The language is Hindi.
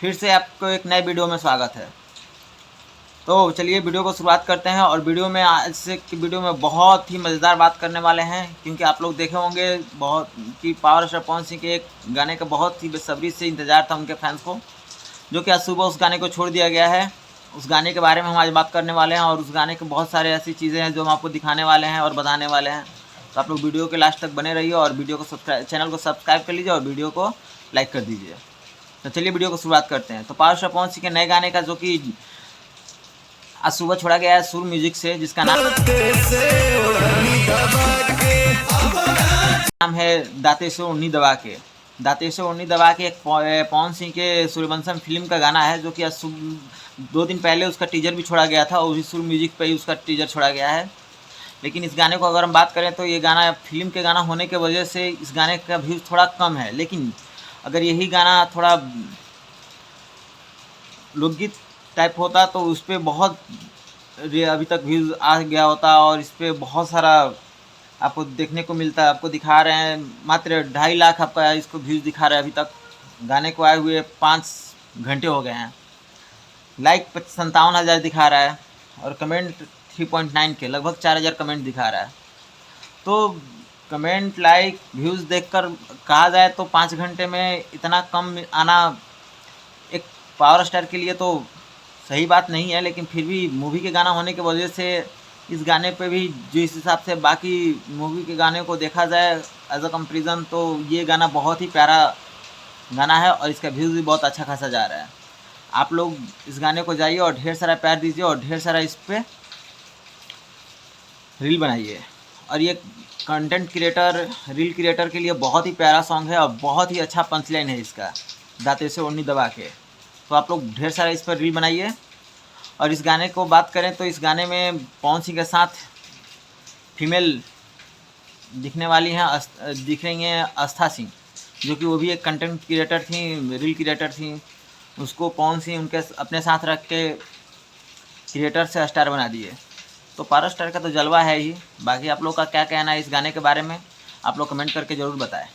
फिर से आपको एक नए वीडियो में स्वागत है। तो चलिए वीडियो को शुरुआत करते हैं। और वीडियो में आज से की वीडियो में बहुत ही मज़ेदार बात करने वाले हैं, क्योंकि आप लोग देखे होंगे बहुत कि पावर स्टार पवन सिंह के एक गाने का बहुत ही बेसब्री से इंतज़ार था उनके फैंस को, जो कि आज सुबह उस गाने को छोड़ दिया गया है। उस गाने के बारे में हम आज बात करने वाले हैं और उस गाने के बहुत सारे ऐसी चीज़ें हैं जो हम आपको दिखाने वाले हैं और बताने वाले हैं। तो आप लोग वीडियो के लास्ट तक बने रहिए और वीडियो को चैनल को सब्सक्राइब कर लीजिए और वीडियो को लाइक कर दीजिए। तो चलिए वीडियो को शुरुआत करते हैं। तो पावर स्टार पवन सिंह के नए गाने का जो कि आज सुबह छोड़ा गया है सुर म्यूजिक से, जिसका नाम है दाते से ओढ़नी दबा के। दाते से ओढ़नी दबा के एक पवन सिंह के सूर्यवंशम फिल्म का गाना है, जो कि आज 2 दिन पहले उसका टीजर भी छोड़ा गया था और उसी सुर म्यूजिक पे ही उसका टीजर छोड़ा गया है। लेकिन इस गाने को अगर हम बात करें तो ये गाना फिल्म के गाना होने के वजह से इस गाने का व्यूज़ थोड़ा कम है। लेकिन अगर यही गाना थोड़ा लोकगीत टाइप होता तो उस पर बहुत अभी तक व्यूज़ आ गया होता और इस पर बहुत सारा आपको देखने को मिलता है। आपको दिखा रहे हैं मात्र 2.5 लाख आपका इसको व्यूज़ दिखा रहे हैं। अभी तक गाने को आए हुए 5 घंटे हो गए हैं। लाइक 57,000 दिखा रहा है और कमेंट 3.9 के लगभग 4,000 कमेंट दिखा रहा है। तो कमेंट लाइक व्यूज़ देखकर कहा जाए तो 5 घंटे में इतना कम आना एक पावर स्टार के लिए तो सही बात नहीं है। लेकिन फिर भी मूवी के गाना होने की वजह से इस गाने पे भी जो इस हिसाब से बाकी मूवी के गाने को देखा जाए एज अ कंपेरिजन, तो ये गाना बहुत ही प्यारा गाना है और इसका व्यूज़ भी बहुत अच्छा खासा जा रहा है। आप लोग इस गाने को जाइए और ढेर सारा प्यार दीजिए और ढेर सारा इस पर रील बनाइए। और ये कंटेंट क्रिएटर रील क्रिएटर के लिए बहुत ही प्यारा सॉन्ग है और बहुत ही अच्छा पंचलाइन है इसका, दाते से ओढ़नी दबा के। तो आप लोग ढेर सारा इस पर रील बनाइए। और इस गाने को बात करें तो इस गाने में पवन सिंह के साथ फीमेल दिखने वाली हैं, दिख रही हैं आस्था सिंह, जो कि वो भी एक कंटेंट क्रिएटर थी, रील क्रिएटर थी। उसको पवन सिंह उनके अपने साथ रख के क्रिएटर से स्टार बना दिए। तो पावर स्टार का तो जलवा है ही। बाकी आप लोग का क्या कहना है इस गाने के बारे में, आप लोग कमेंट करके ज़रूर बताएं।